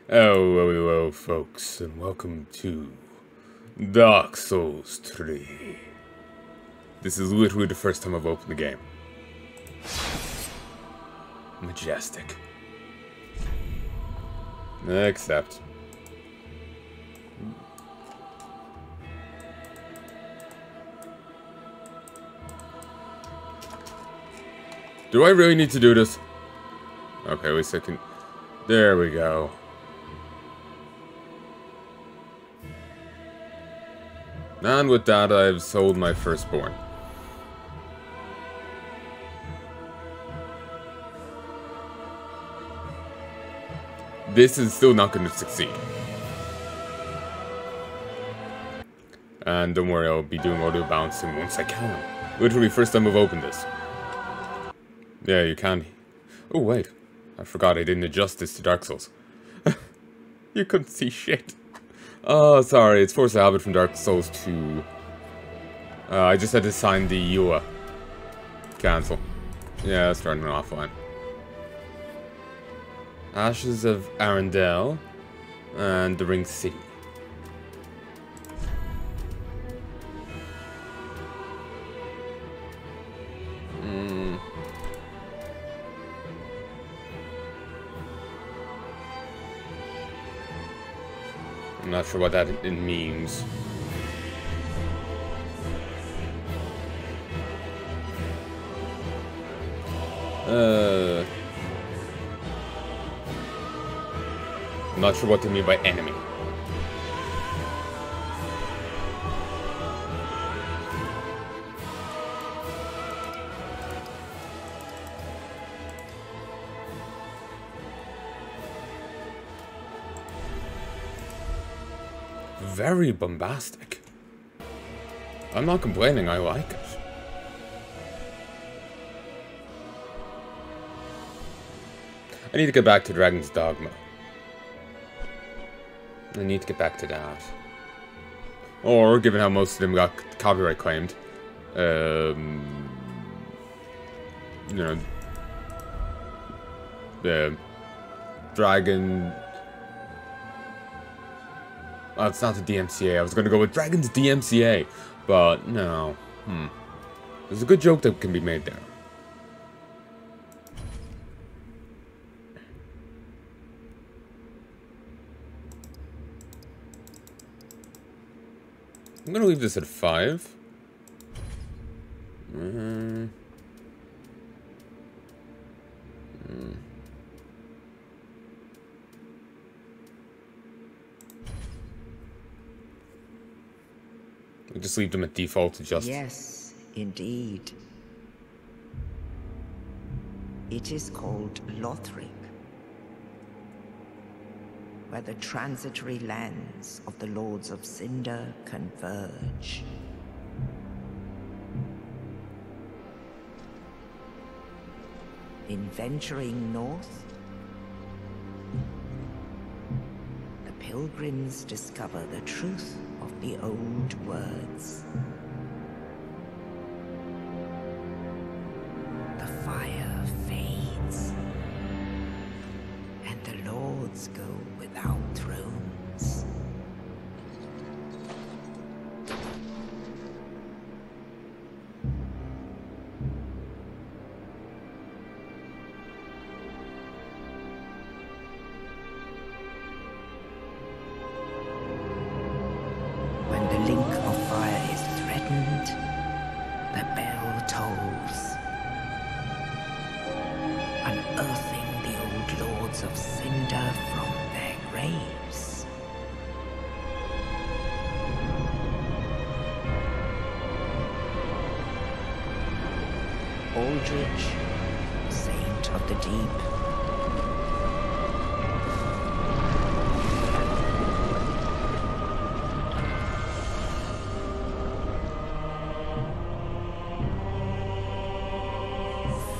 Hello, folks, and welcome to Dark Souls 3. This is literally the first time I've opened the game. Majestic. Accept. Do I really need to do this? Okay, wait a second. There we go. And with that, I've sold my firstborn. This is still not going to succeed. And don't worry, I'll be doing audio balancing once I can. Literally, first time I've opened this. Yeah, you can. Oh, wait. I forgot I didn't adjust this to Dark Souls. You couldn't see shit. Oh, sorry, it's Force of Habit from Dark Souls 2. I just had to sign the EUA. Cancel. Yeah, starting offline. Ashes of Arendelle and the Ring City. I'm not sure what that means. I'm not sure what they mean by enemy. Very bombastic. I'm not complaining, I like it. I need to get back to Dragon's Dogma. I need to get back to that. Or, given how most of them got copyright claimed, you know, the Dragon... Oh, it's not the DMCA. I was going to go with Dragon's DMCA, but no. There's a good joke that can be made there. I'm going to leave this at 5. We'll just leave them at default adjust. Yes, indeed. It is called Lothric, where the transitory lands of the Lords of Cinder converge. In venturing north, the pilgrims discover the truth of the old words. The fire fades, and the lords go without thrones. When the link of fire is threatened, the bell tolls, unearthing the old lords of Cinder from their graves. Aldrich, saint of the deep,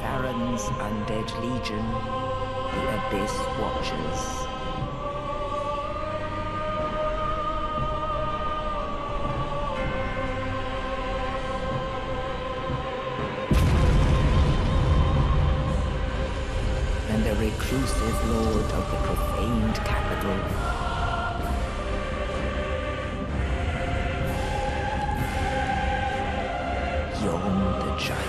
Farron's undead legion, the Abyss Watchers. And the reclusive lord of the profaned capital giant.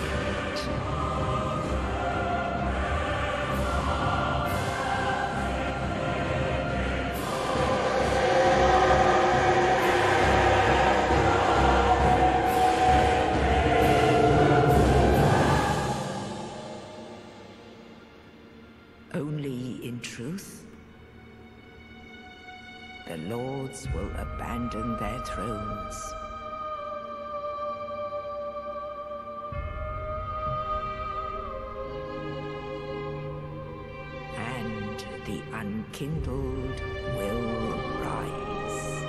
Only in truth, the lords will abandon their thrones. And the unkindled will rise.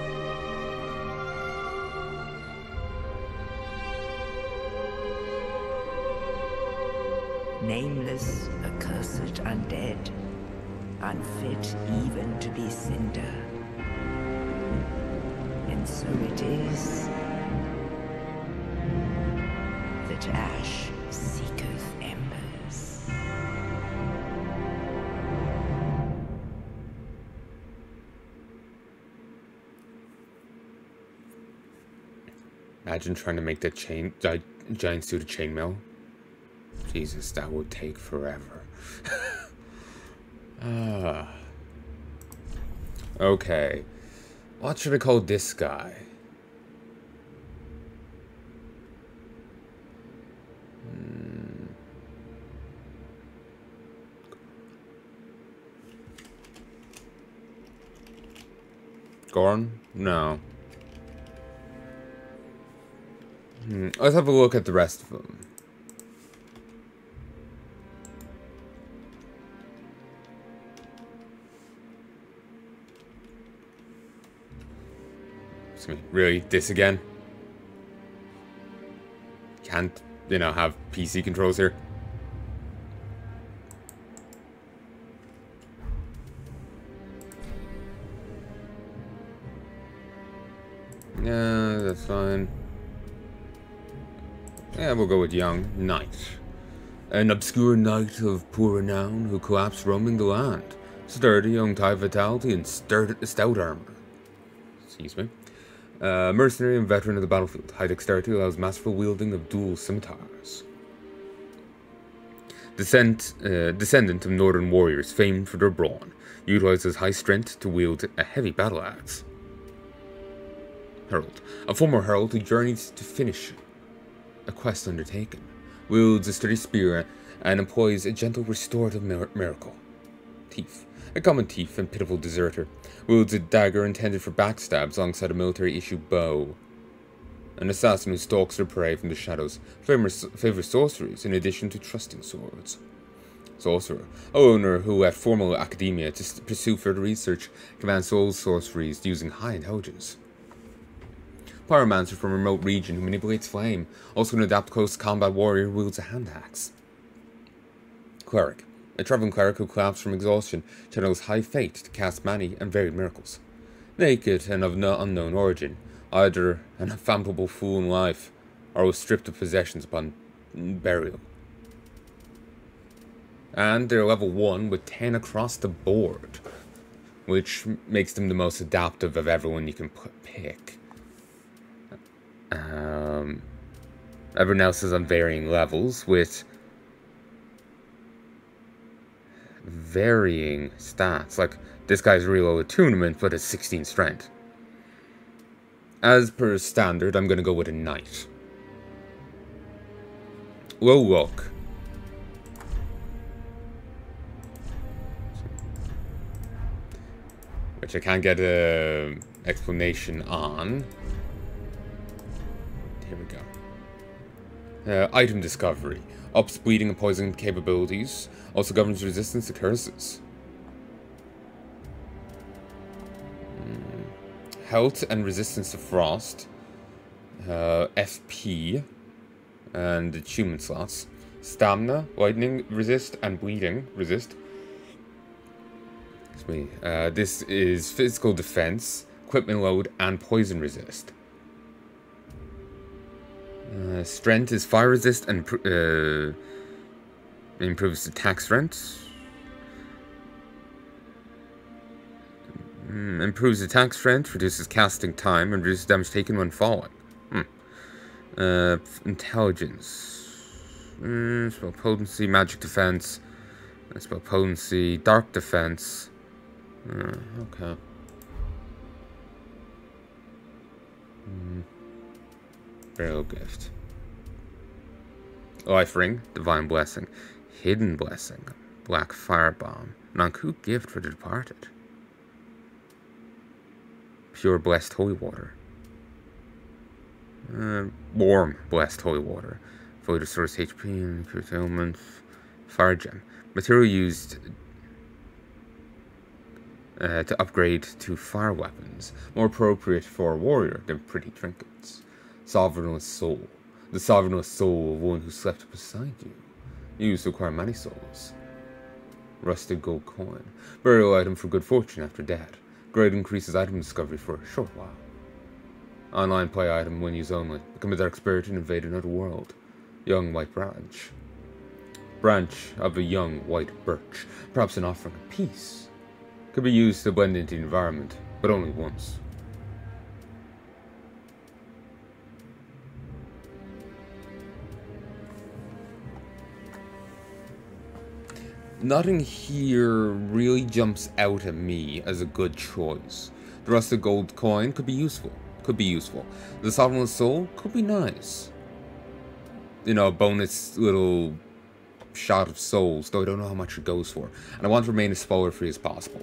Nameless, accursed undead, unfit even to be cinder. And so it is that ash seeketh embers. Imagine trying to make that giant suit of chainmail. Jesus, that would take forever. Okay. What should I call this guy? Gorn? No. Let's have a look at the rest of them. Really? This again? Can't, you know, have PC controls here? Yeah, that's fine. Yeah, we'll go with young knight. An obscure knight of poor renown who collapsed roaming the land. Sturdy, young high vitality, and stout armor. Excuse me. Mercenary and veteran of the battlefield. High dexterity allows masterful wielding of dual scimitars. Descendant of northern warriors famed for their brawn. Utilizes high strength to wield a heavy battle axe. Herald. A former herald who journeys to finish a quest undertaken. Wields a sturdy spear and employs a gentle restorative miracle. Thief. A common thief and pitiful deserter. Wields a dagger intended for backstabs alongside a military-issue bow. An assassin who stalks their prey from the shadows. Favors sorceries in addition to trusting swords. Sorcerer. A loner who at formal academia to pursue further research commands soul sorceries using high intelligence. Pyromancer from a remote region who manipulates flame. Also an adept close combat warrior who wields a hand axe. Cleric. A traveling cleric who collapsed from exhaustion, channels high fate to cast many and varied miracles. Naked and of no unknown origin, either an unfathomable fool in life, or was stripped of possessions upon burial. And they're level 1 with 10 across the board, which makes them the most adaptive of everyone you can pick. Everyone else is on varying levels with varying stats. Like, this guy's real attunement, but it's 16 strength. As per standard, I'm gonna go with a knight. Low look. Which I can't get an explanation on. Here we go. Item discovery. Ups bleeding and poison capabilities. Also governs resistance to curses. Health and resistance to frost. FP. And achievement slots. Stamina, lightning resist, and bleeding resist. Excuse me. This is physical defense, equipment load, and poison resist. Strength is fire resist and improves attack strength. Improves attack strength, reduces casting time, and reduces damage taken when falling. Intelligence. Spell potency, magic defense. I spell potency, dark defense. Okay. Burial gift. Life ring, divine blessing, hidden blessing, black firebomb, non-coup gift for the departed. Pure blessed holy water. Warm blessed holy water. Fully restores HP and cures ailments. Fire gem. Material used to upgrade to fire weapons. More appropriate for a warrior than pretty trinkets. Sovereignless soul. The sovereignless soul of one who slept beside you. Used to acquire many souls. Rusted gold coin. Burial item for good fortune after death. Grade increases item discovery for a short while. Online play item when used only. Become a dark spirit and invade another world. Young white branch. Branch of a young white birch. Perhaps an offering of peace. Could be used to blend into the environment, but only once. Nothing here really jumps out at me as a good choice. The rusted gold coin could be useful. The sovereignless soul could be nice. You know, a bonus little shot of souls, though I don't know how much it goes for. And I want to remain as spoiler free as possible.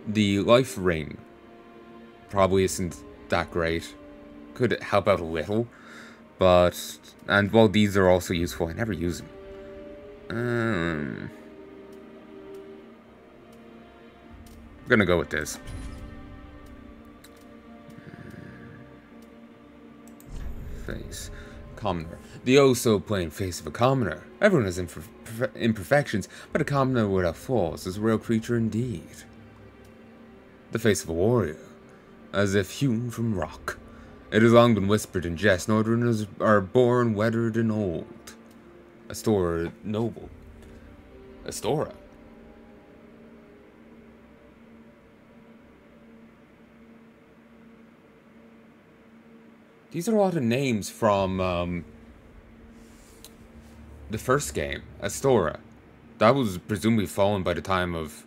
The life ring probably isn't that great. Could help out a little. But, and while these are also useful, I never use them. I'm gonna go with this. Face. Commoner. The oh-so-plain face of a commoner. Everyone has imperfections, but a commoner without flaws is a real creature indeed. The face of a warrior. As if hewn from rock. It has long been whispered in jest, Northerners are born weathered and old. Astora noble. Astora. These are a lot of names from the first game, Astora. That was presumably fallen by the time of...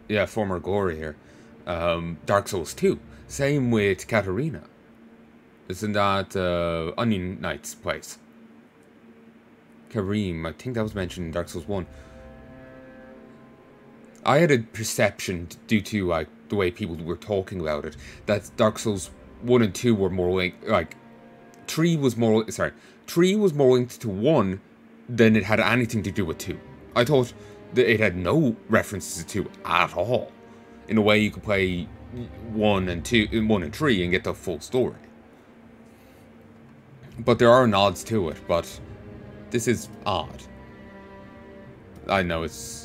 yeah, former glory here. Dark Souls 2. Same with Katarina. Isn't that Onion Knight's place? Karim, I think that was mentioned in Dark Souls 1. I had a perception, due to like the way people were talking about it, that Dark Souls 1 and 2 were more like 3 was more linked to 1 than it had anything to do with 2. I thought that it had no references to 2 at all. In a way, you could play 1 and 3 and get the full story. But there are nods to it, but this is odd. I know it's...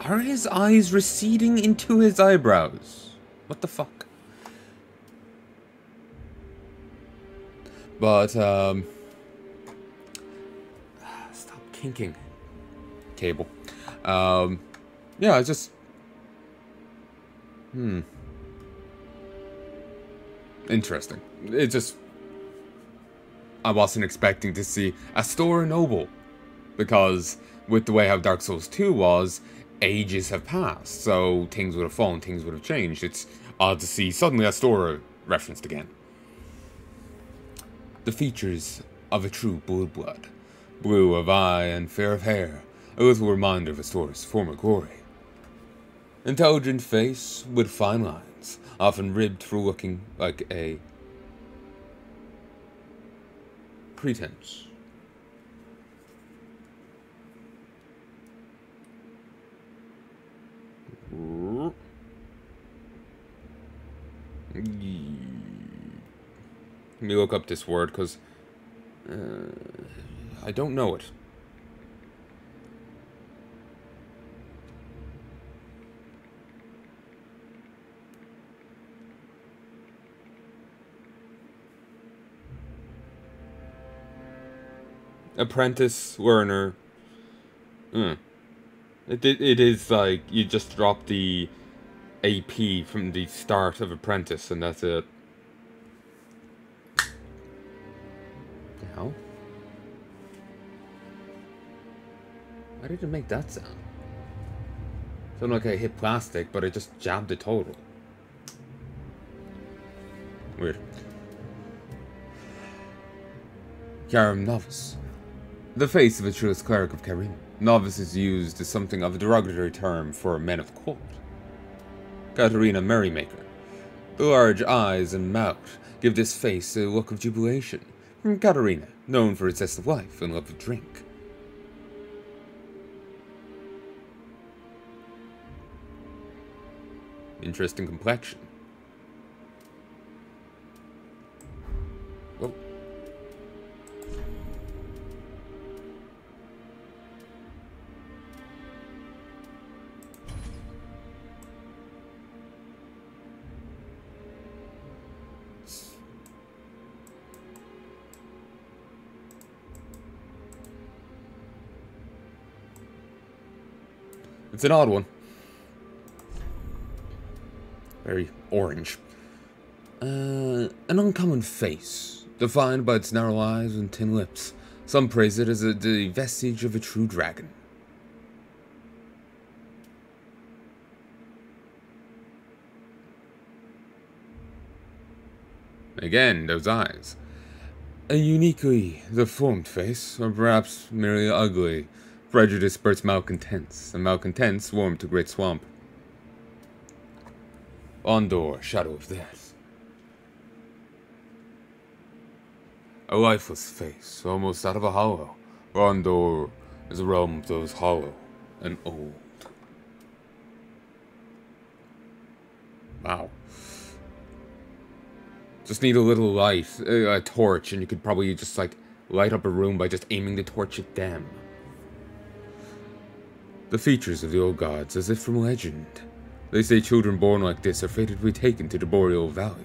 Are his eyes receding into his eyebrows? What the fuck? But, stop kinking. Cable. Yeah, it's just... Interesting. It just... I wasn't expecting to see Astora Noble. Because, with the way how Dark Souls 2 was, ages have passed, so things would have fallen, things would have changed. It's odd to see suddenly Astora referenced again. The features of a true blood. Blue of eye and fair of hair. A little reminder of Astora's former glory. Intelligent face with fine lines, often ribbed for looking like a pretense. Let me look up this word, because I don't know it. Apprentice, learner. It is like you just drop the AP from the start of Apprentice, and that's it. The hell? Why did it make that sound? Sounded like I hit plastic, but I just jabbed the total. Weird. Karim Novice. The face of a truest cleric of Karim. Novice is used as something of a derogatory term for men of court. Katerina Merrymaker. The large eyes and mouth give this face a look of jubilation. Katerina, known for its zest of life and love of drink. Interesting complexion. Whoa. It's an odd one. Very orange. An uncommon face, defined by its narrow eyes and thin lips. Some praise it as the vestige of a true dragon. Again, those eyes. A uniquely deformed face, or perhaps merely ugly. Prejudice births malcontents, and malcontents warm to great swamp. Ondor, shadow of death. A lifeless face, almost out of a hollow. Ondor is a realm of those hollow and old. Wow. Just need a little light, a torch, and you could probably just, like, light up a room by just aiming the torch at them. The features of the old gods, as if from legend. They say children born like this are fated to be taken to the Boreal Valley.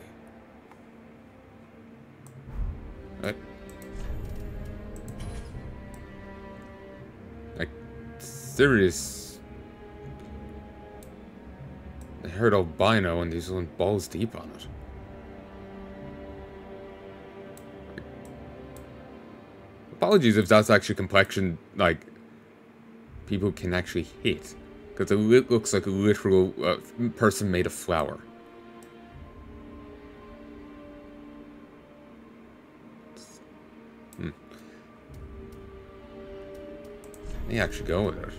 Like, serious. I heard albino and these went balls deep on it. Apologies if that's actually complexion, like, people can actually hit. Because it looks like a literal person made of flour. May actually go with it.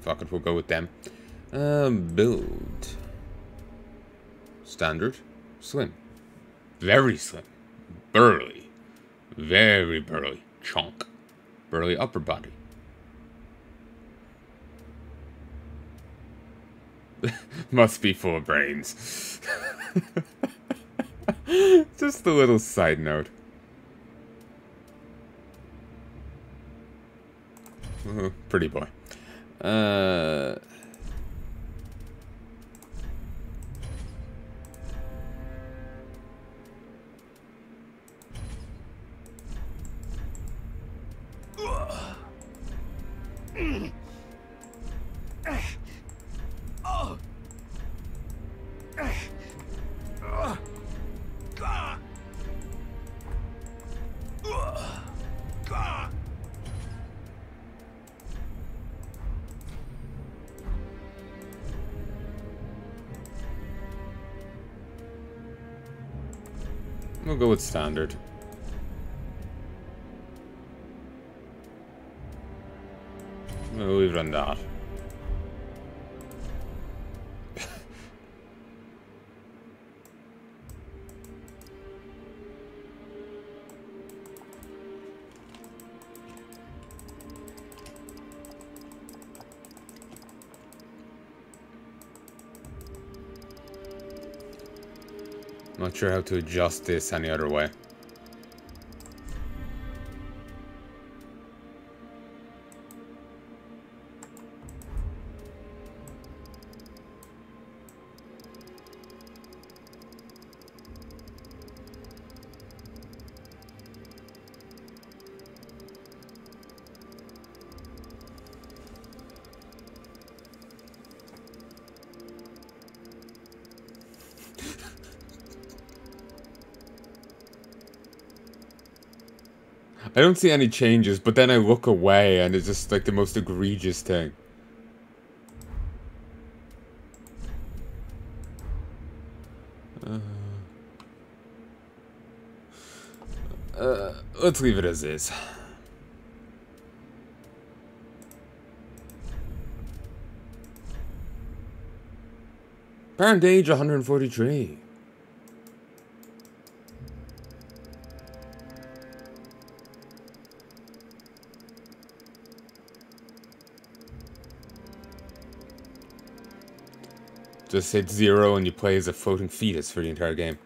Fuck it, we'll go with them. Build. Standard. Slim. Very slim. Burly. Very burly. Chonk. Burly upper body. Must be full of brains. Just a little side note. Pretty boy. We'll go with standard. We'll leave it on that. Not sure how to adjust this any other way. I don't see any changes, but then I look away and it's just like the most egregious thing. Let's leave it as is. Parent age 143. Just hit 0 and you play as a floating fetus for the entire game.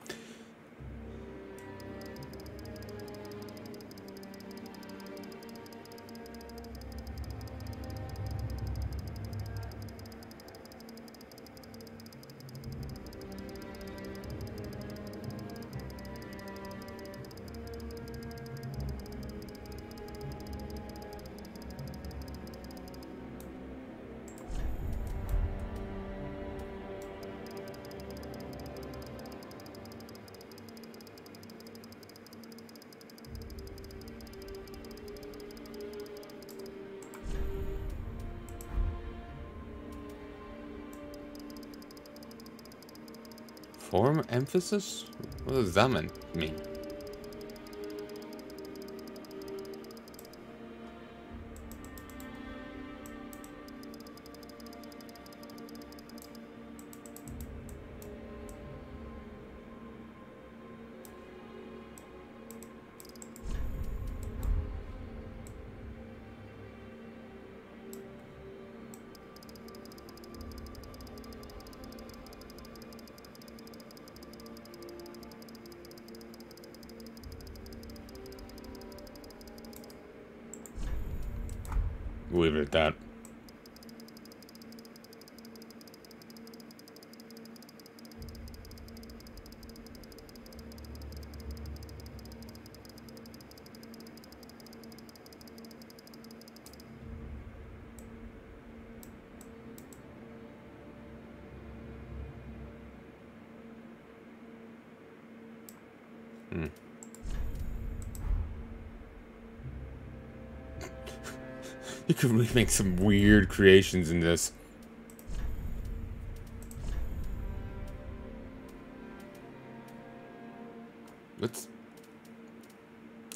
Form emphasis? What does that mean? Leave it at that. You could really make some weird creations in this.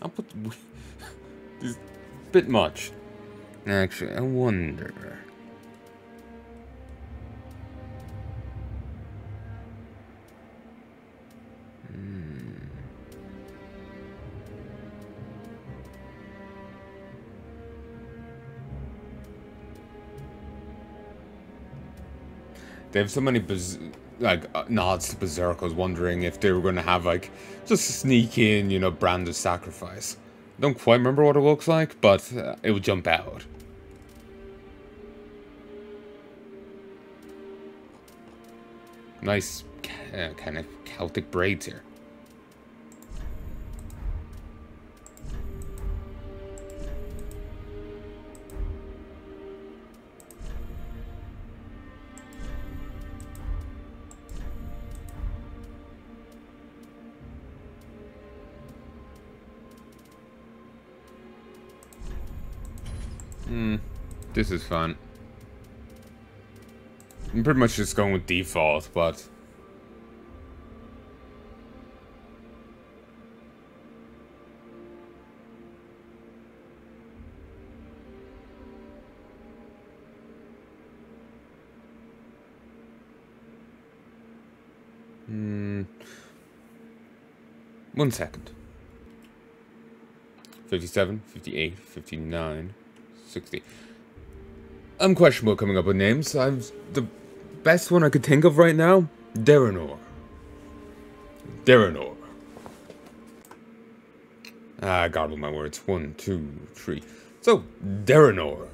I'll put... This is a bit much. Actually, I wonder... They have so many nods to Berserk. I was wondering if they were going to have like just sneak in, you know, brand of sacrifice. I don't quite remember what it looks like, but it would jump out. Nice kind of Celtic braids here. This is fun. I'm pretty much just going with default, but... One second. 57, 58, 59, 60. I'm questionable coming up with names. The best one I could think of right now, Deranor. Deranor. I garbled my words. 1, 2, 3. So, Deranor.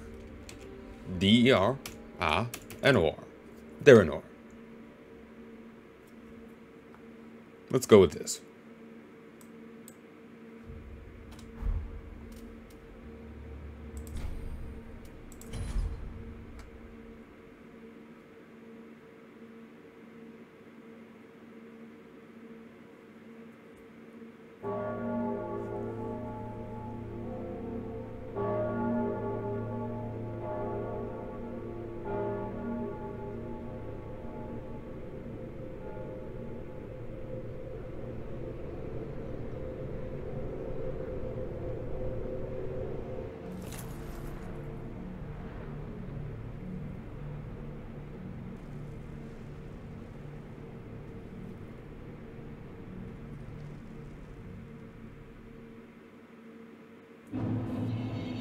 D-E-R-A-N-O-R. Deranor. Let's go with this.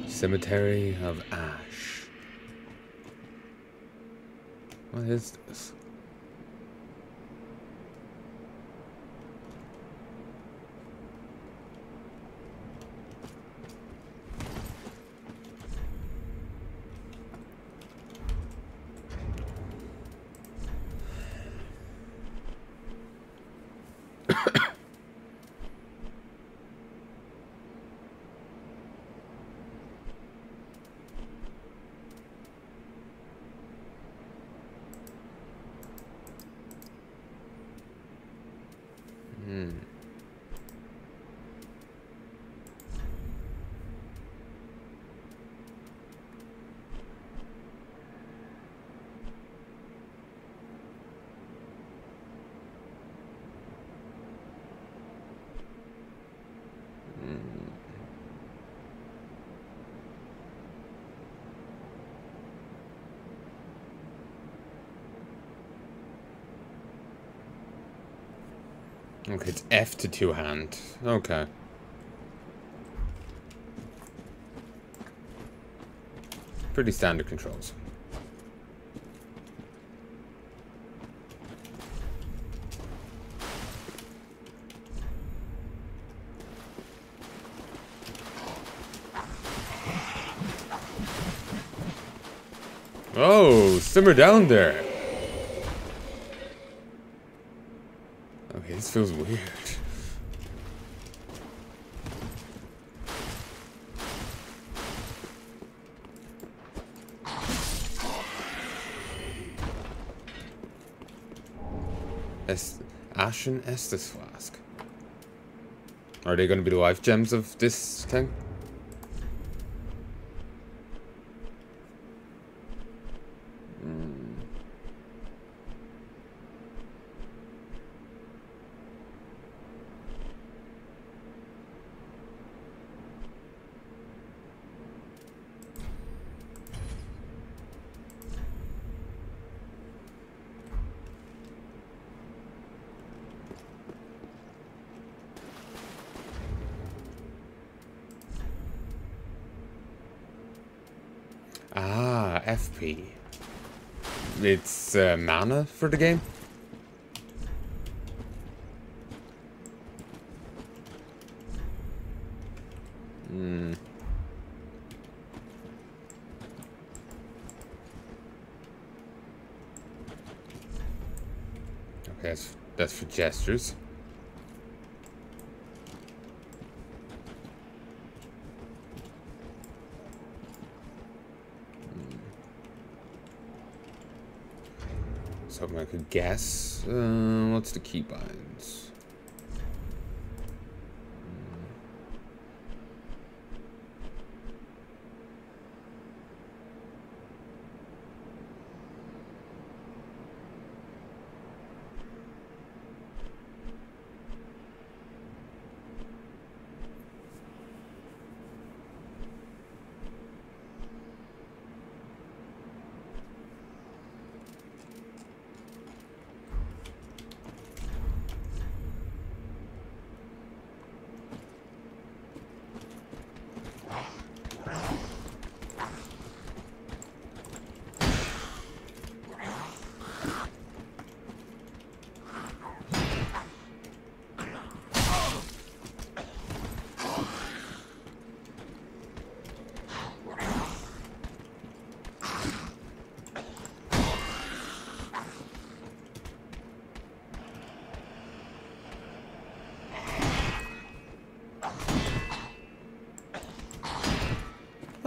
Cemetery of Ash. What is this? Okay, it's F to two-hand. Okay. Pretty standard controls. Oh, simmer down there. Okay, this feels weird. Ashen Estus Flask. Are they going to be the life gems of this thing? Ah, FP. It's mana for the game? Okay, that's for gestures. Something I could guess. What's the keybinds?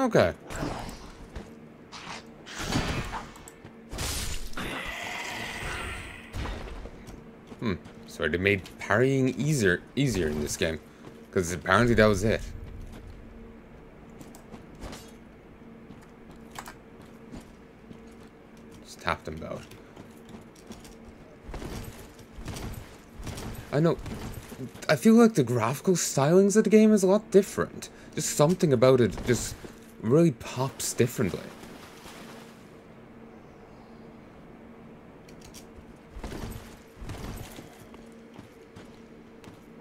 Okay. So they made parrying easier in this game. Because apparently that was it. Just tap them both. I know. I feel like the graphical stylings of the game is a lot different. Just something about it just really pops differently.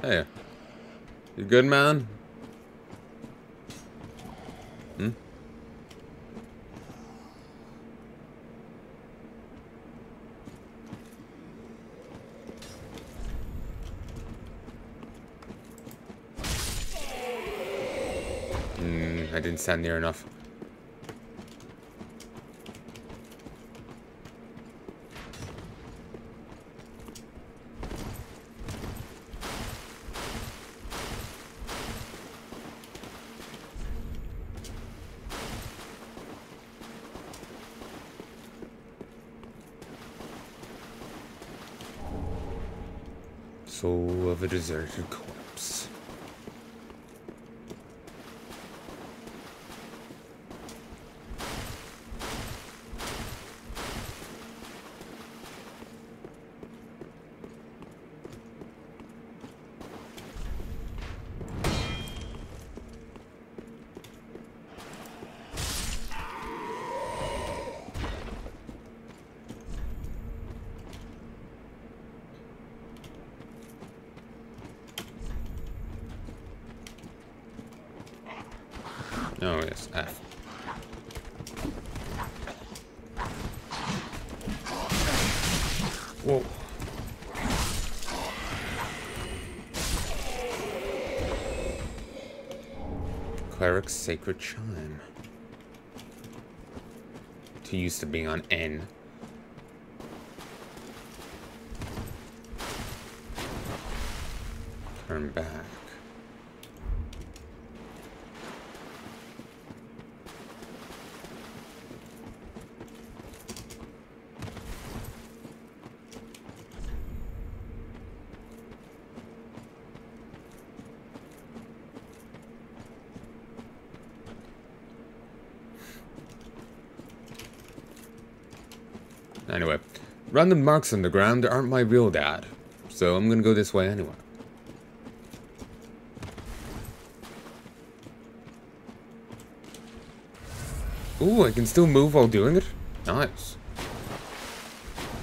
Hey. You good, man? Hmm? I didn't stand near enough. Soul of a deserted corpse. Oh, yes, F. Whoa. Cleric's Sacred Chime. Too used to being on N. Turn back. Anyway, random marks on the ground aren't my real dad, so I'm gonna go this way anyway. Ooh, I can still move while doing it? Nice.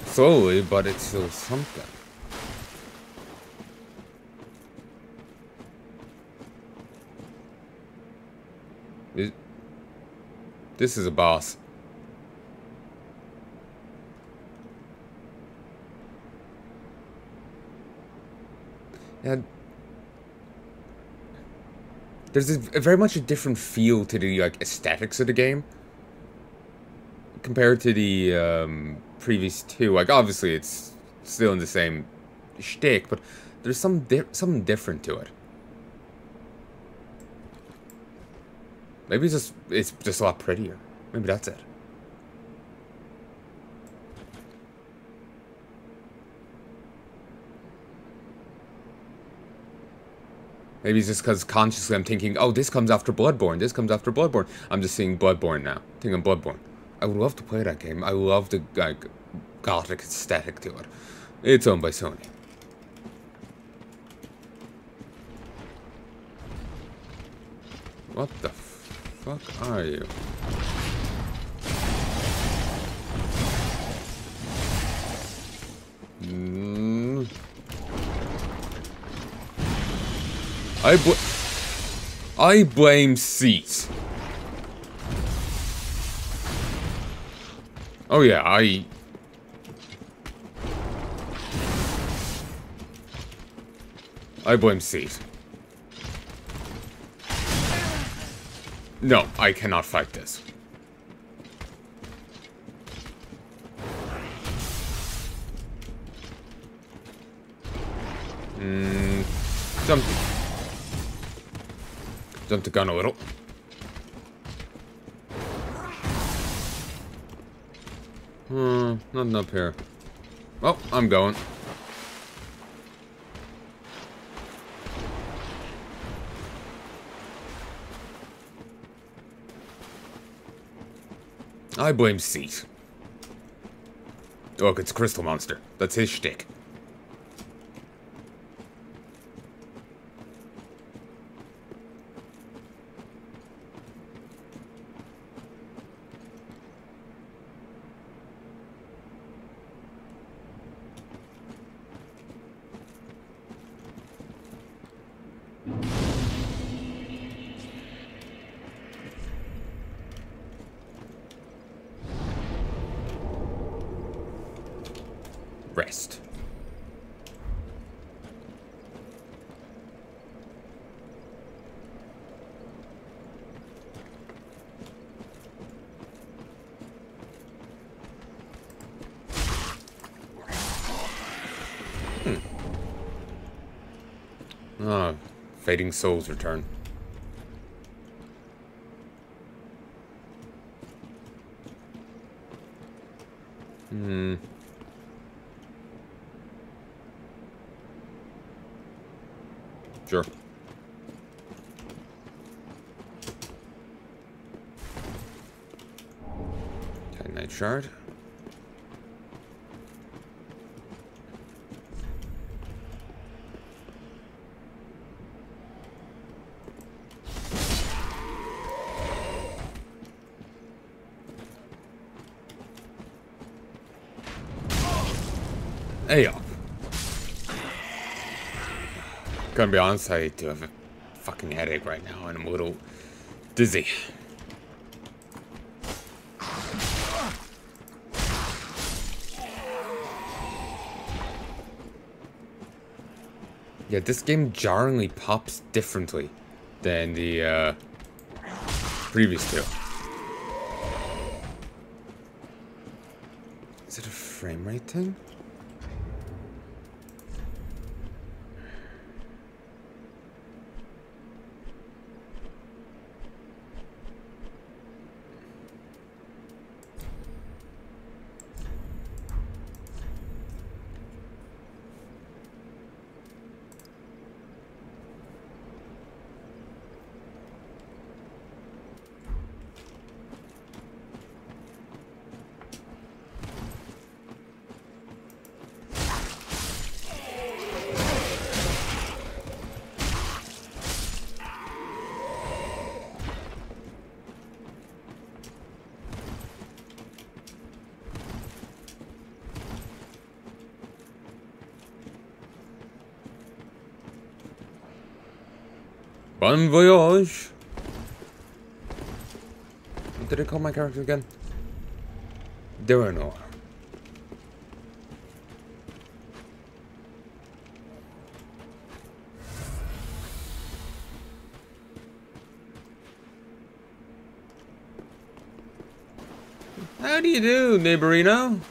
Slowly, but it's still something. This is a boss. Yeah, there's a very much a different feel to the like aesthetics of the game compared to the previous two. Like obviously it's still in the same shtick, but there's something different to it. Maybe it's just a lot prettier. Maybe that's it. Maybe it's just because consciously I'm thinking, oh, this comes after Bloodborne, this comes after Bloodborne. I'm just seeing Bloodborne now. Thinking Bloodborne. I would love to play that game. I love the, like, gothic aesthetic to it. It's owned by Sony. What the fuck are you? I blame seats. Oh yeah, I blame seat. No, I cannot fight this. Jump the gun a little. Nothing up here. Oh, I'm going. I blame Seat. Look, it's Crystal Monster. That's his shtick. Rest. Ah, fading souls return. Sure. Titanite shard. Heya. Gonna be honest, I do have a fucking headache right now, and I'm a little dizzy. Yeah, this game jarringly pops differently than the previous two. Is it a frame rate thing? Bon voyage! What did I call my character again? Deranor. How do you do, neighborino?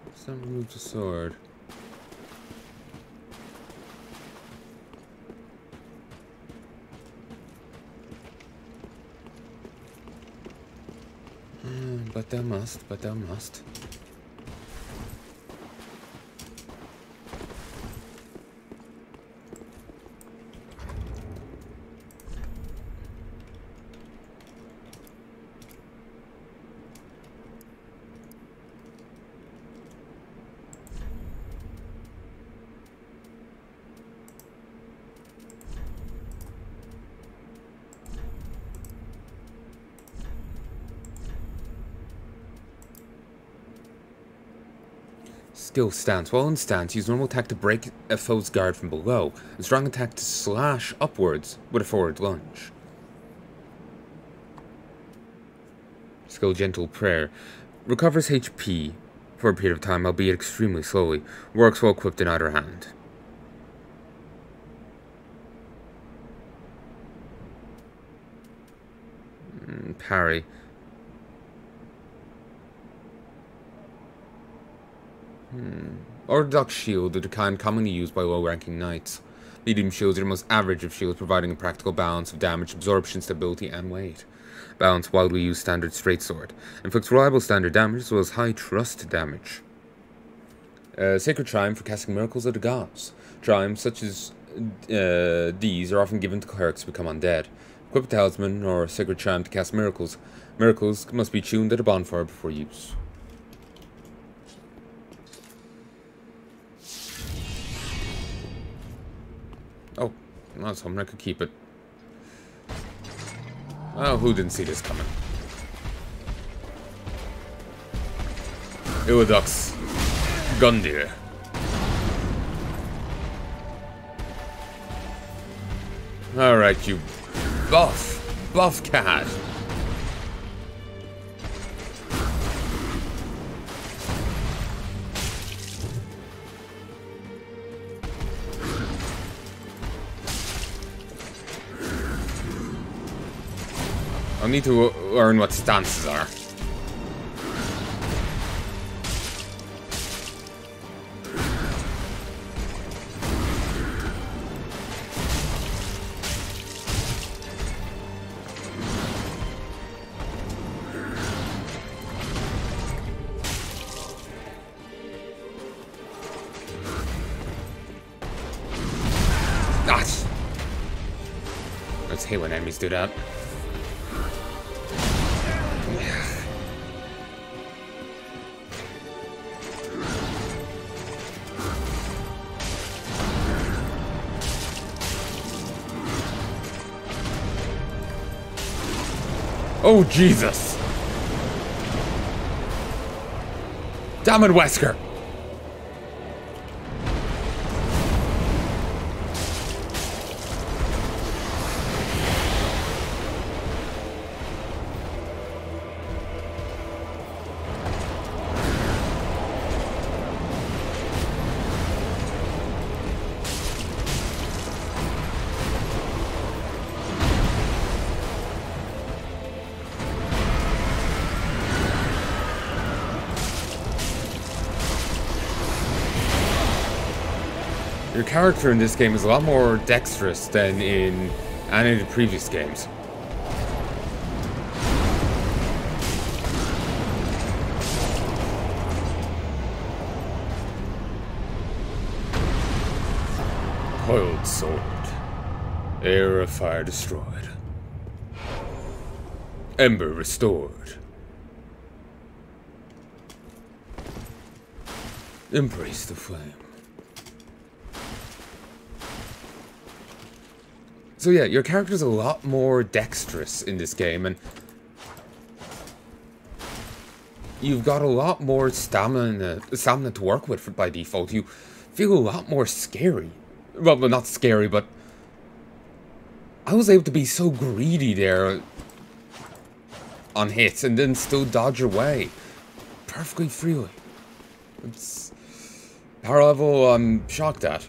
Let's remove the sword. But thou must, but thou must. Skill stance. While in stance, use normal attack to break a foe's guard from below, and strong attack to slash upwards with a forward lunge. Skill gentle prayer. Recovers HP for a period of time, albeit extremely slowly. Works while equipped in either hand. Parry. Orthodox shield, the kind commonly used by low-ranking knights. Medium shields are the most average of shields, providing a practical balance of damage, absorption, stability, and weight. Balance widely used standard straight sword. Inflicts reliable standard damage as well as high trust damage. Sacred Chime for casting miracles of the gods. Chimes such as these are often given to clerics to become undead. Equip a talisman or a sacred chime to cast miracles. Miracles must be tuned at a bonfire before use. Oh, I was hoping I could keep it. Oh, who didn't see this coming? Iudex. Gundyr. Alright, you buff cat. I'll need to learn what stances are. I hate when enemies do that. Oh, Jesus! Damn it, Wesker! Your character in this game is a lot more dexterous than in any of the previous games. Coiled sword. Air of fire destroyed. Ember restored. Embrace the flame. So yeah, your character's a lot more dexterous in this game, and you've got a lot more stamina to work with by default. You feel a lot more scary. Well, not scary, but I was able to be so greedy there on hits and then still dodge away perfectly freely. It's power level I'm shocked at.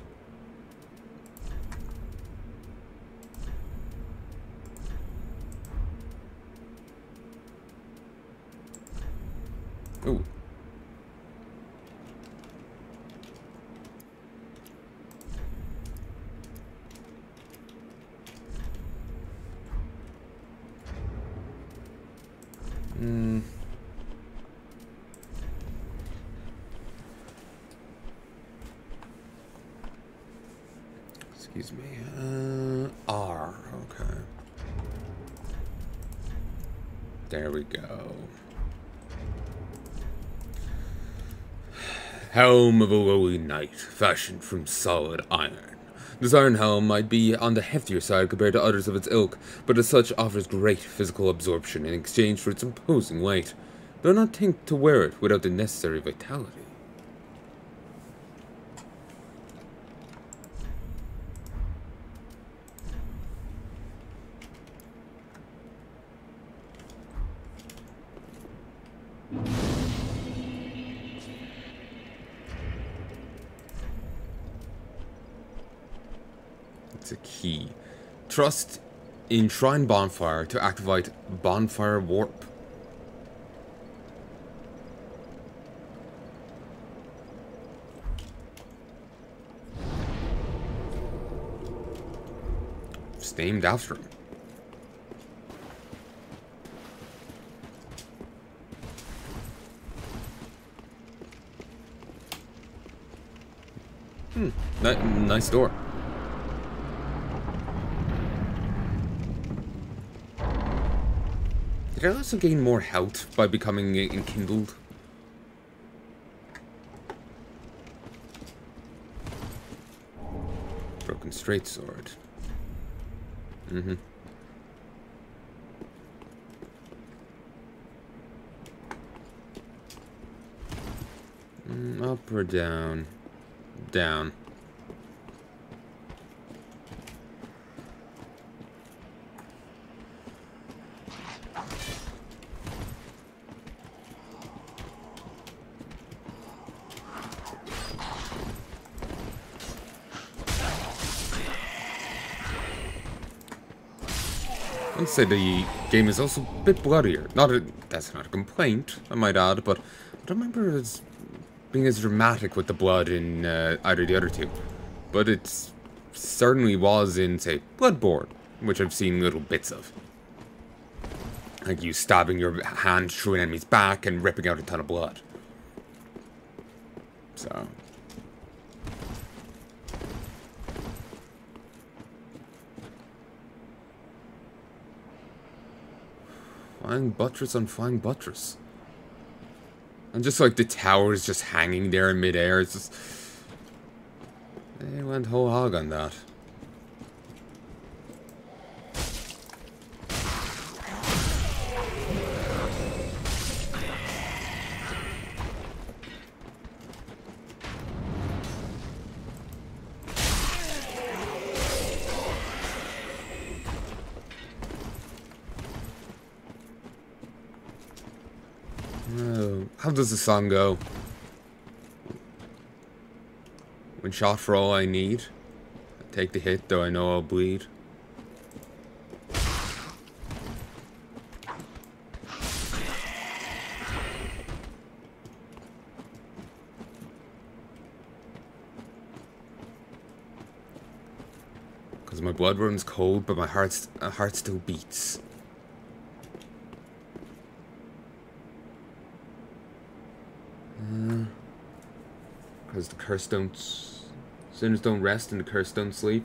Ooh. Excuse me. R. Okay. There we go. Helm of a lowly knight, fashioned from solid iron. This iron helm might be on the heftier side compared to others of its ilk, but as such offers great physical absorption in exchange for its imposing weight. Do not think to wear it without the necessary vitality. It's a key. Trust in Shrine Bonfire to activate Bonfire Warp. just named after him. Nice door. Did I also gain more health by becoming enkindled? Broken straight sword. Up or down? Down. I'd say the game is also a bit bloodier. That's not a complaint, I might add, but I don't remember it being as dramatic with the blood in either of the other two. But it certainly was in, say, Bloodborne, which I've seen little bits of. Like you stabbing your hand through an enemy's back and ripping out a ton of blood. So... flying buttress on flying buttress. And just like the tower is just hanging there in midair, it's just... they went whole hog on that. How does the song go? One shot for all I need. I take the hit, though I know I'll bleed. Because my blood runs cold, but my heart still beats. Because the curse sinners don't rest and the curse don't sleep.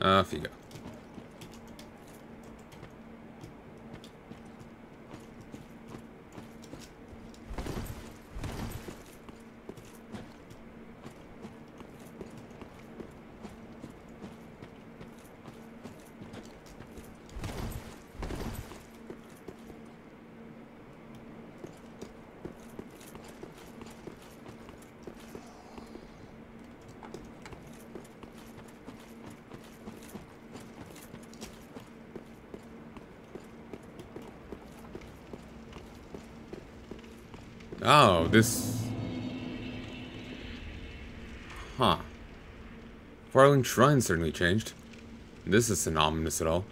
Off you go. Oh, this... huh. Firelink Shrine certainly changed. This isn't ominous at all.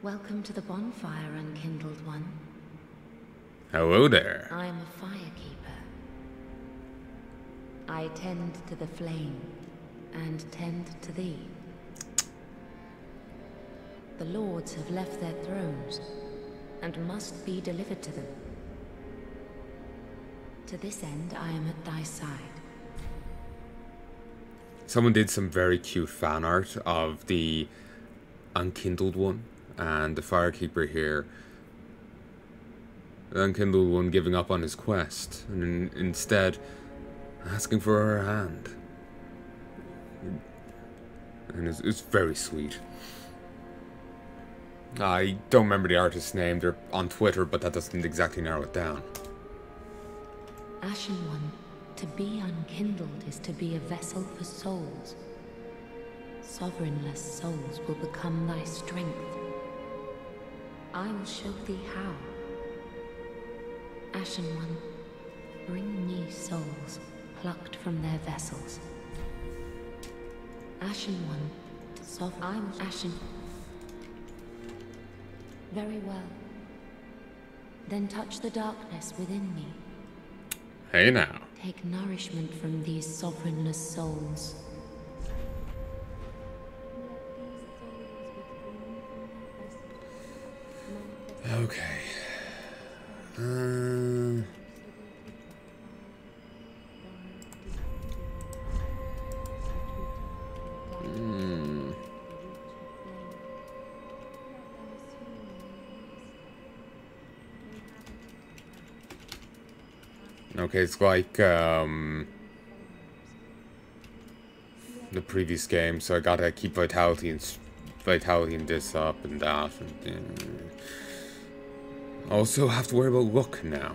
Welcome to the bonfire, unkindled one. Hello there. I am a firekeeper. I tend to the flame, and tend to thee. The lords have left their thrones, and must be delivered to them. To this end, I am at thy side. Someone did some very cute fan art of the unkindled one and the firekeeper here. The unkindled one giving up on his quest and instead asking for her hand. And it's very sweet. I don't remember the artist's name. They're on Twitter, but that doesn't exactly narrow it down. Ashen One, to be unkindled is to be a vessel for souls. Sovereignless souls will become thy strength. I will show thee how. Ashen One, bring me souls plucked from their vessels. Ashen One, I'm Ashen. Very well. Then touch the darkness within me. Hey now. Take nourishment from these sovereignless souls. Okay. Okay, it's like the previous game, so I gotta keep vitality and this up and that, and also have to worry about luck now.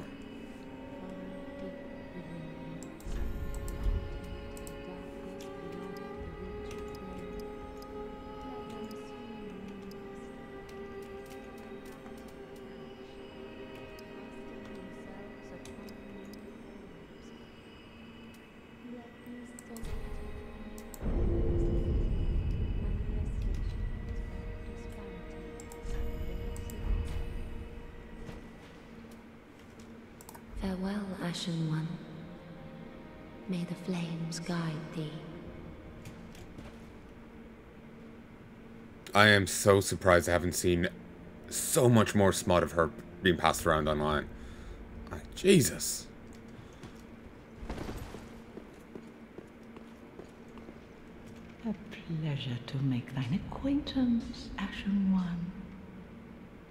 Farewell, Ashen One. May the flames guide thee. I am so surprised I haven't seen so much more smut of her being passed around online. Like, Jesus. A pleasure to make thine acquaintance, Ashen One.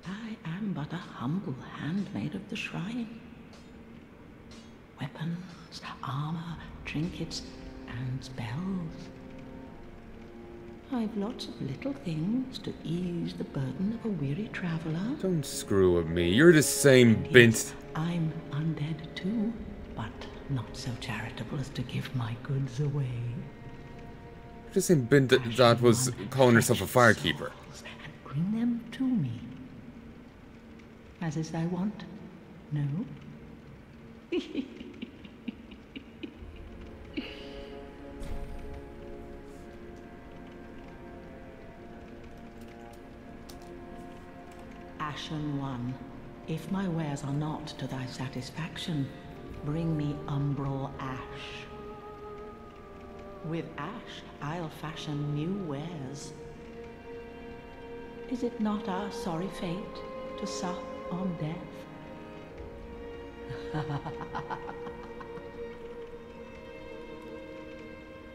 I am but a humble handmaid of the shrine. Weapons, armor, trinkets, and spells. I've lots of little things to ease the burden of a weary traveler. Don't screw with me. You're the same And bint. yes, I'm undead too, but not so charitable as to give my goods away. You're the same bint that was calling herself a firekeeper. And bring them to me. As is thy wont? No? Ashen One, if my wares are not to thy satisfaction, bring me umbral ash. With ash, I'll fashion new wares. Is it not our sorry fate to sup on death?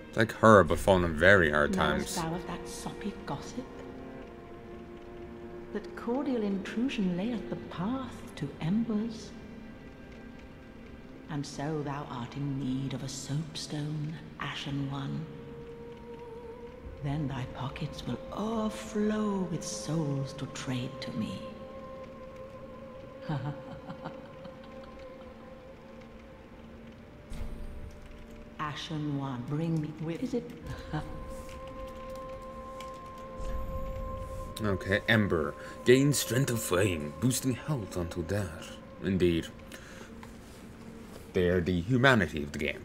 It's like her, but falling on very hard Knowest times. thou of that soppy gossip? That cordial intrusion layeth the path to embers. And so thou art in need of a soapstone, Ashen One. Then thy pockets will overflow with souls to trade to me. Ashen One, bring me with... Is it... Okay, Ember. Gain strength of flame, boosting health until death. Indeed. They are the humanity of the game.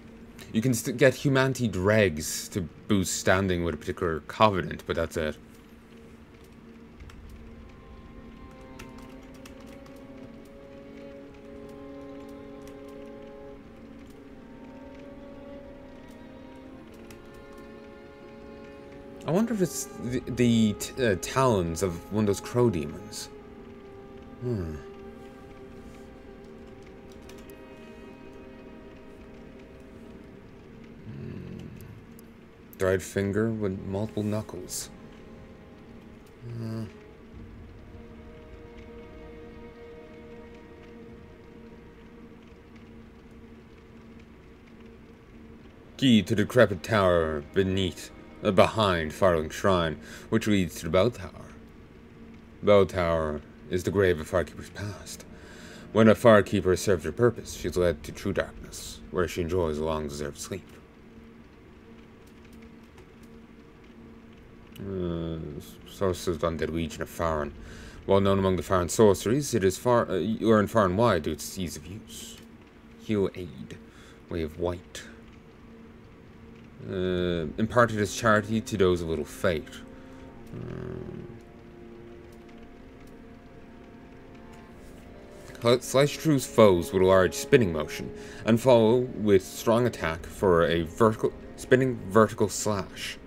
You can get humanity dregs to boost standing with a particular covenant, but that's it. I wonder if it's the talons of one of those crow demons. Dried finger with multiple knuckles. Key to the decrepit tower behind Firelink Shrine, which leads to the Bell Tower. Bell Tower is the grave of Firekeeper's past. When a Firekeeper serves her purpose, she is led to true darkness, where she enjoys a long-deserved sleep. Sources of undead legion of Farron. Well known among the Farron sorceries, it is learned far and wide due to its ease of use. Heal Aid, Way of White. Imparted as charity to those of little fate. Slice through foes with a large spinning motion, and follow with strong attack for a spinning vertical slash.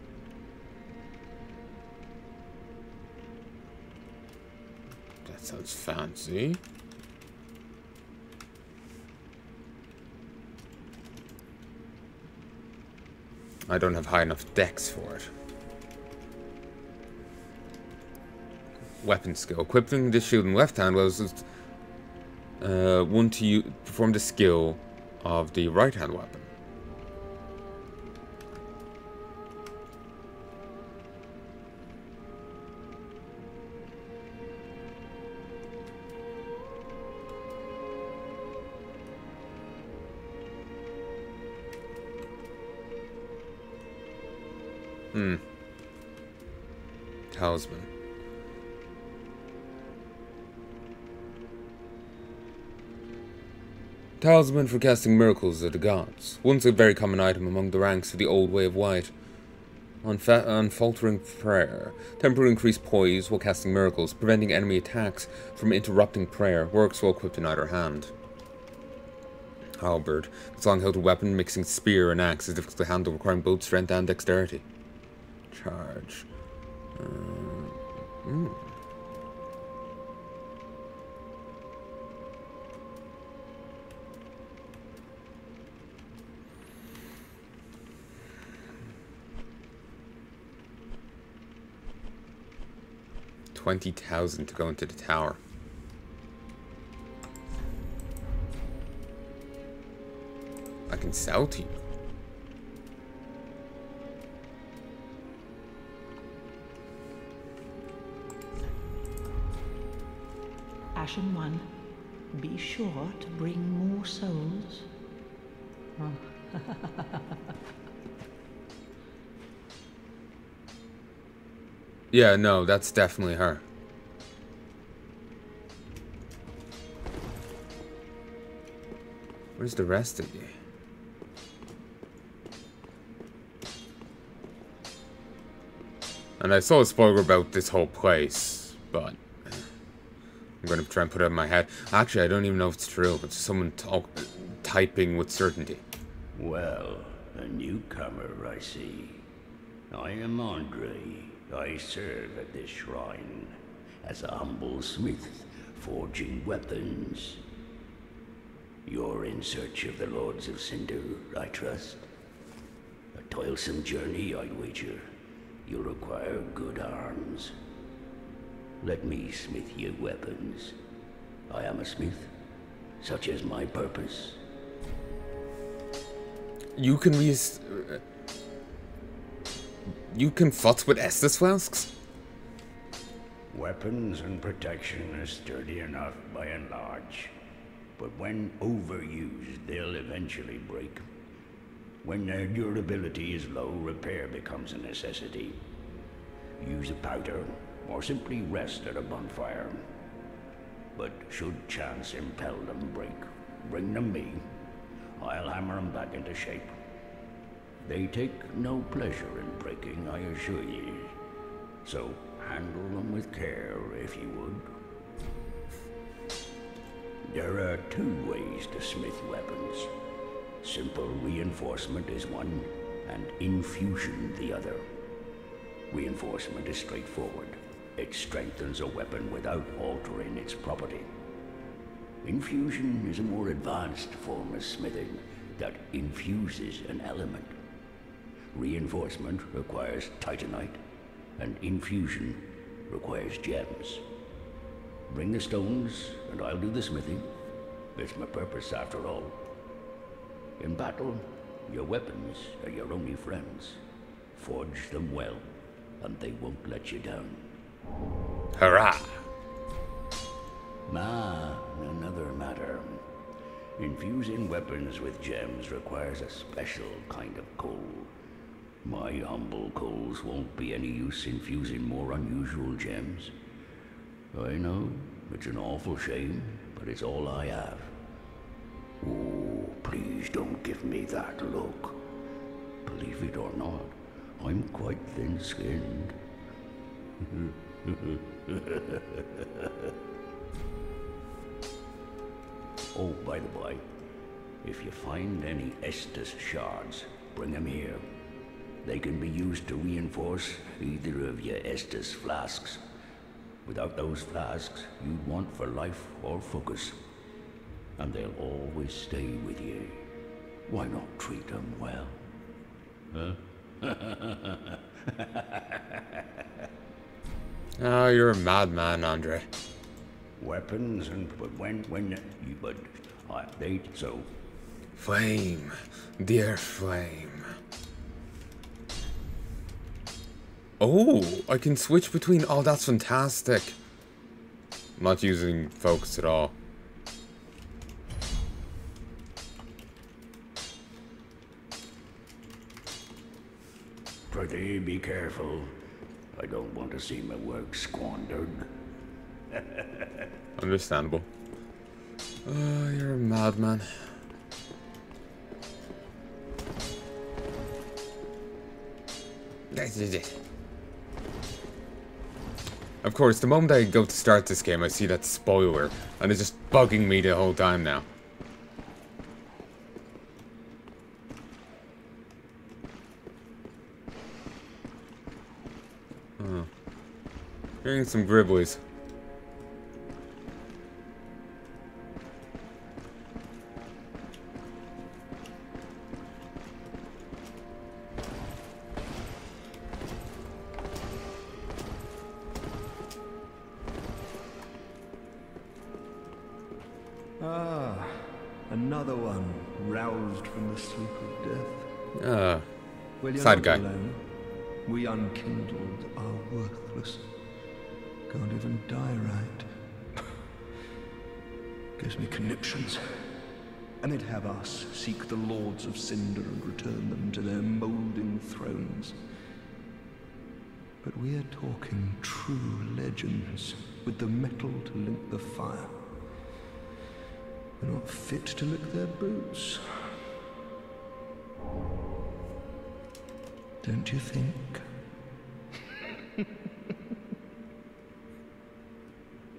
That sounds fancy. I don't have high enough dex for it. Weapon skill. Equipping this shield in left hand was one to perform the skill of the right hand weapon. Talisman. Talisman for casting miracles of the gods. Once a very common item among the ranks of the old way of white. Unfaltering prayer. Temporary increased poise while casting miracles, preventing enemy attacks from interrupting prayer. Works while equipped in either hand. Halberd. This long-hilted weapon mixing spear and axe is difficult to handle, requiring both strength and dexterity. Charge. 20,000 to go into the tower. I can sell to you. Ashen One, be sure to bring more souls. Yeah, no, that's definitely her. Where's the rest of you? And I saw a spoiler about this whole place, but I'm going to try and put it in my head. Actually, I don't even know if it's true. It's someone typing with certainty. Well, a newcomer, I see. I am Andre. I serve at this shrine as a humble smith, forging weapons. You're in search of the Lords of Cinder, I trust. A toilsome journey, I'd wager. You'll require good arms. Let me smith you weapons. I am a smith. Such is my purpose. You can You can futz with Estus flasks? Weapons and protection are sturdy enough by and large. But when overused, they'll eventually break. When their durability is low, repair becomes a necessity. Use a powder, or simply rest at a bonfire. But should chance impel them break, bring them me. I'll hammer them back into shape. They take no pleasure in breaking, I assure ye. So handle them with care, if you would. There are two ways to smith weapons. Simple reinforcement is one, and infusion the other. Reinforcement is straightforward. It strengthens a weapon without altering its property. Infusion is a more advanced form of smithing that infuses an element. Reinforcement requires titanite, and infusion requires gems. Bring the stones, and I'll do the smithing. It's my purpose, after all. In battle, your weapons are your only friends. Forge them well, and they won't let you down. Hurrah! Another matter. Infusing weapons with gems requires a special kind of coal. My humble coals won't be any use infusing more unusual gems. I know, it's an awful shame, but it's all I have. Oh, please don't give me that look. Believe it or not, I'm quite thin-skinned. Oh, by the by, if you find any Estus shards, bring them here. They can be used to reinforce either of your Estus flasks. Without those flasks, you'd want for life or focus. And they'll always stay with you. Why not treat them well? Huh? Oh, you're a madman, Andre. Weapons and they so. Flame, dear flame. Oh, I can switch between. Oh, that's fantastic. I'm not using focus at all. Pretty be careful. I don't want to see my work squandered. Understandable. Oh, you're a madman. Of course, the moment I go to start this game, I see that spoiler, and it's just bugging me the whole time now. Oh. Hearing some gribblies. Ah, another one roused from the sleep of death. Ah, Well, you're side not guy. alone. We unkindled are worthless. Can't even die right. Gives me conniptions. And they'd have us seek the Lords of Cinder and return them to their moulding thrones. But we're talking true legends, with the metal to link the fire. We're not fit to lick their boots. Don't you think?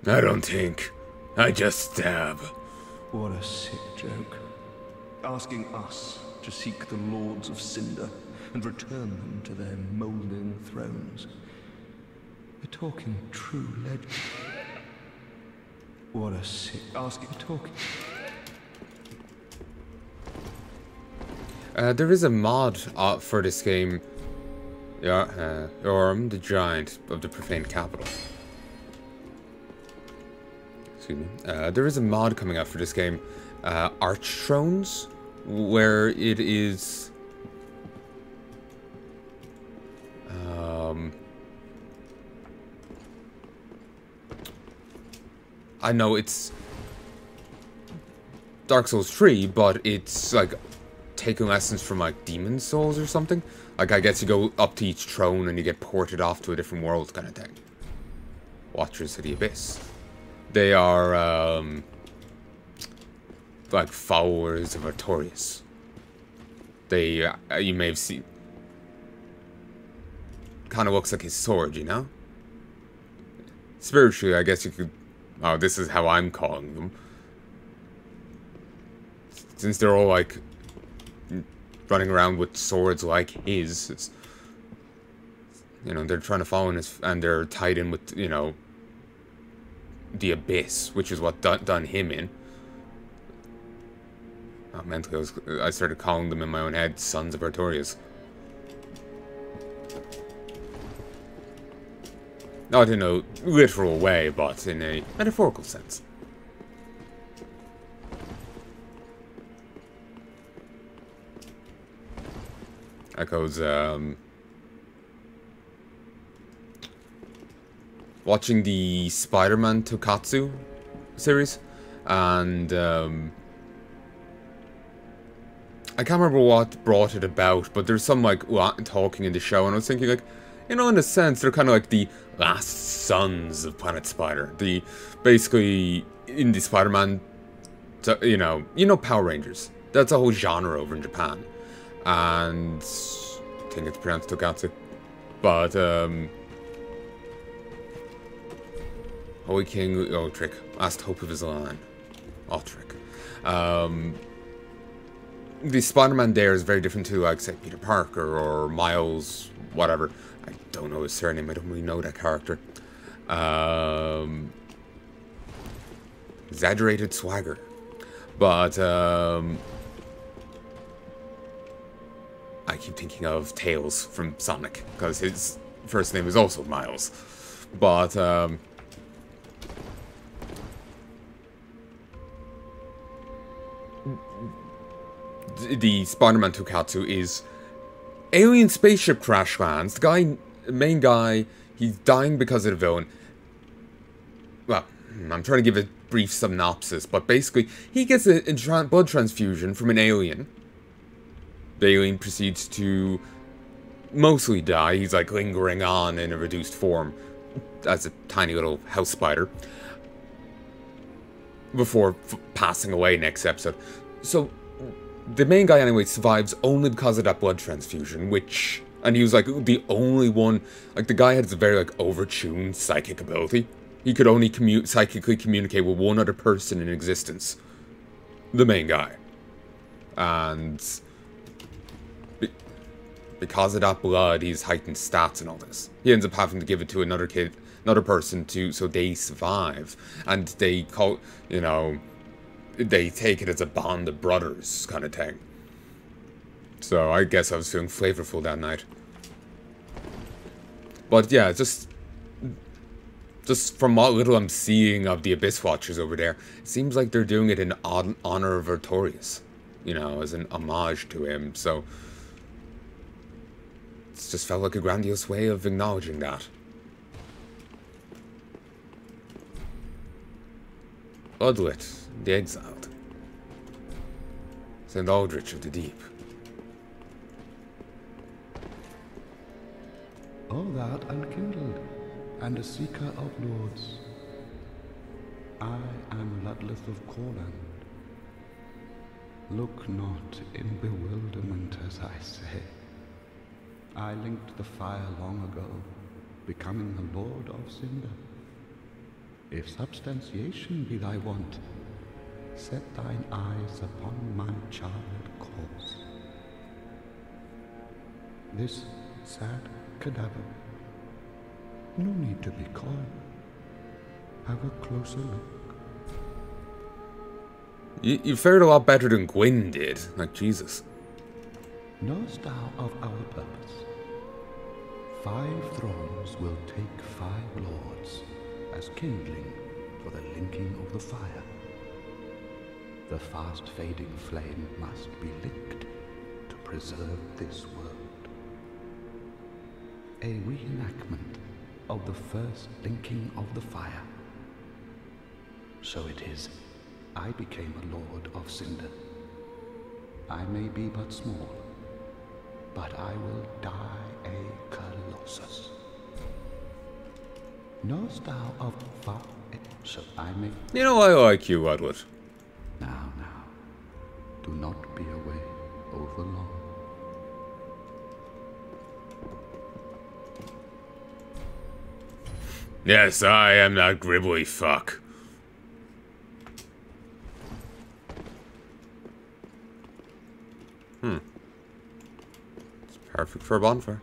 I don't think. I just stab. What a sick joke. Asking us to seek the Lords of Cinder and return them to their moulding thrones. We're talking true legend. What a sick... talking... There is a mod for this game. Yeah, Orm, the Giant of the Profaned Capital. Excuse me. There is a mod coming out for this game, Arch Thrones, where it is... I know it's Dark Souls 3, but it's like taking lessons from like Demon Souls or something. Like I guess you go up to each throne and you get ported off to a different world kind of thing. Watchers of the Abyss. They are like followers of Artorias. They you may have seen, kind of looks like his sword, you know? Spiritually, I guess you could... Oh, this is how I'm calling them. Since they're all, like, running around with swords like his, it's... You know, they're trying to follow in his... And they're tied in with, you know... the Abyss, which is what done him in. Oh, mentally, I started calling them in my own head Sons of Artorias. Not in a literal way, but in a metaphorical sense. Echoes, watching the Spider-Man Tokatsu series, and I can't remember what brought it about, but there's some like talking in the show, and I was thinking like, you know, in a sense, they're kind of like the last sons of Planet Spider. The basically in the Spider-Man, you know Power Rangers. That's a whole genre over in Japan, and I think it's pronounced Tokatsu. But Holy King Otrick, last hope of his line. Otrick. The Spider-Man there is very different to, like, say, Peter Parker or Miles, whatever. I don't know his surname, I don't really know that character. Exaggerated swagger. But, I keep thinking of Tails from Sonic, because his first name is also Miles. But, the Spider-Man Tokusatsu is alien spaceship crash lands. The main guy, he's dying because of the villain. Well, I'm trying to give a brief synopsis, but basically, he gets a blood transfusion from an alien. The alien proceeds to mostly die. He's like lingering on in a reduced form as a tiny little house spider before passing away next episode. So the main guy anyway survives only because of that blood transfusion, and he was like the only one, like the guy had a very like overtuned psychic ability. He could only psychically communicate with one other person in existence. The main guy. And because of that blood, he's heightened stats and all this. He ends up having to give it to another person so they survive. And they call, they take it as a bond of brothers kind of thing. So I guess I was feeling flavorful that night. But yeah, just from what little I'm seeing of the Abyss Watchers over there, it seems like they're doing it in honor of Artorias. As an homage to him, so it's just felt like a grandiose way of acknowledging that. Bloodlet, the exiled. St. Aldrich of the deep. All that unkindled, and a seeker of lords. I am Ludleth of Corland. Look not in bewilderment as I say. I linked the fire long ago, becoming the Lord of Cinder. If substantiation be thy want, set thine eyes upon my charred corpse. This sad cadaver, no need to be coy. Have a closer look. You fared a lot better than Gwyn did, like Jesus. Knowest thou of our purpose? 5 thrones will take 5 lords as kindling for the linking of the fire. The fast-fading flame must be licked to preserve this world. A reenactment of the first linking of the fire. So it is, I became a Lord of Cinder. I may be but small, but I will die a Colossus. Knowest thou of far, so I may... I like you, Ludlet. Now, do not be away over long. Yes, I am that gribbly fuck. It's perfect for a bonfire.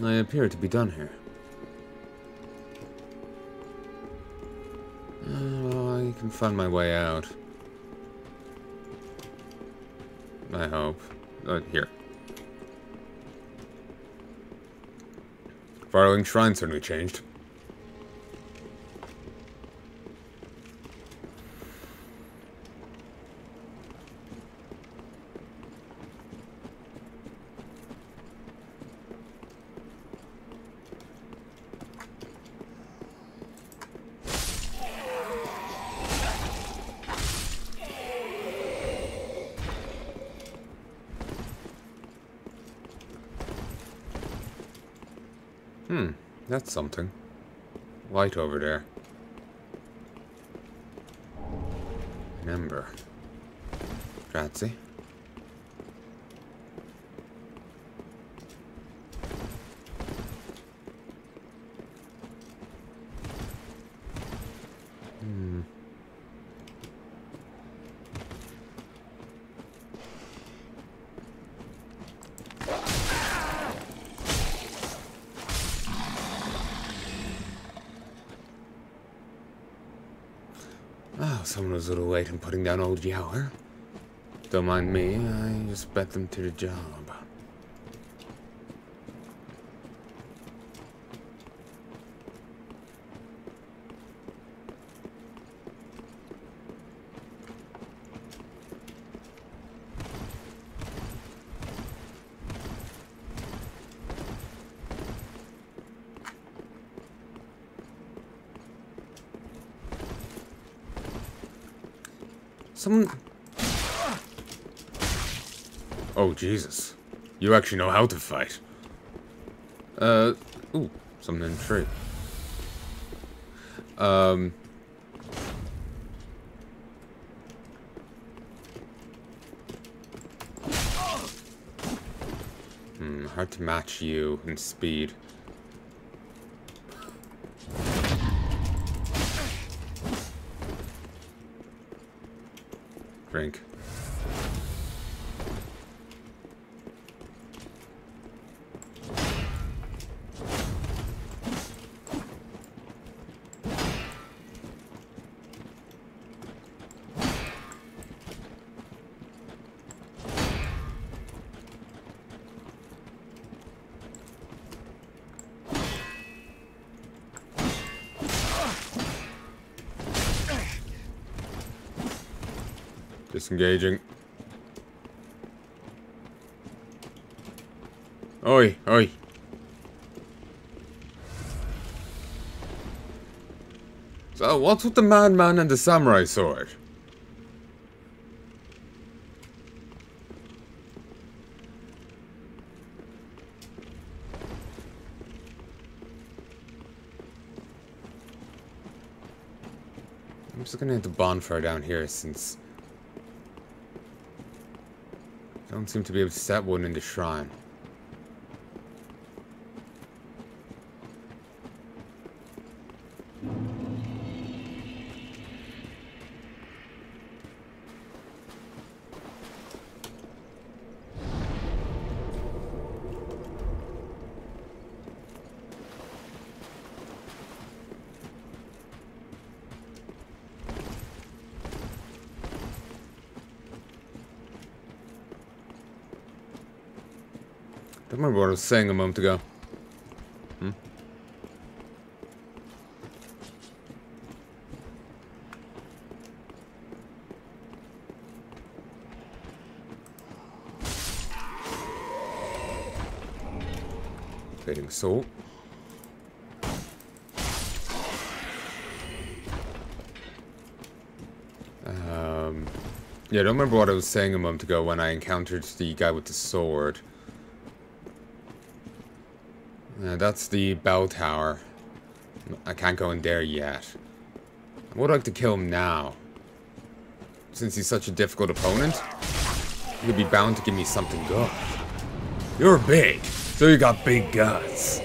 I appear to be done here. Well, I can find my way out. I hope. Here. Firelink Shrine certainly changed. That's something. Light over there. An ember. Grazie. Oh, someone was a little late in putting down old Yower. Don't mind me, I just bet them to the job. Someone... Oh, Jesus. You actually know how to fight. Ooh, something in the tree. Hard to match you in speed. Drink. Disengaging. Oi, oi. So, what's with the madman and the samurai sword? I'm just gonna hit the bonfire down here since I don't seem to be able to set one in the shrine. Don't remember what I was saying a moment ago. Fading soul. Yeah, I don't remember what I was saying a moment ago when I encountered the guy with the sword. That's the bell tower. I can't go in there yet. I would like to kill him now. Since he's such a difficult opponent, he'd be bound to give me something good. You're big, so you got big guts.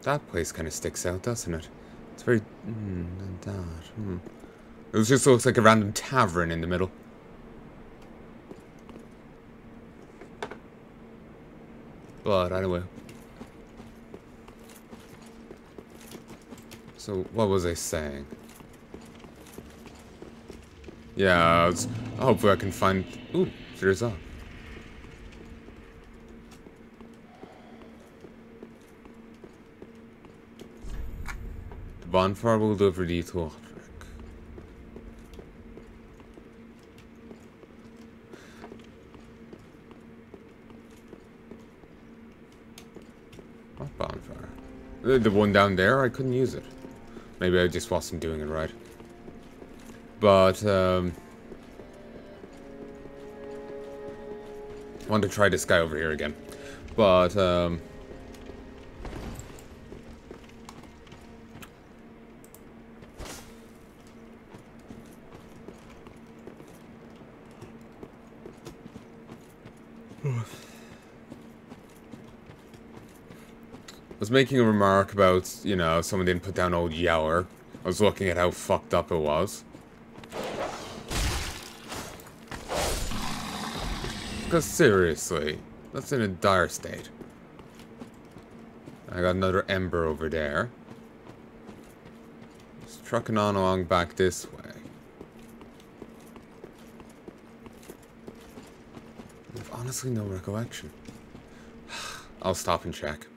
That place kind of sticks out, doesn't it? It's very... It just looks like a random tavern in the middle. But anyway. So, what was I saying? Yeah, hopefully I can find... Ooh, there's that. The bonfire will deliver the Udex. What bonfire? The one down there? I couldn't use it. Maybe I just wasn't doing it right. But, I want to try this guy over here again. But, I was making a remark about, you know, someone didn't put down old Yower. I was looking at how fucked up it was. Because seriously, that's in a dire state. I got another ember over there. Just trucking on along back this way. I have honestly no recollection. I'll stop and check.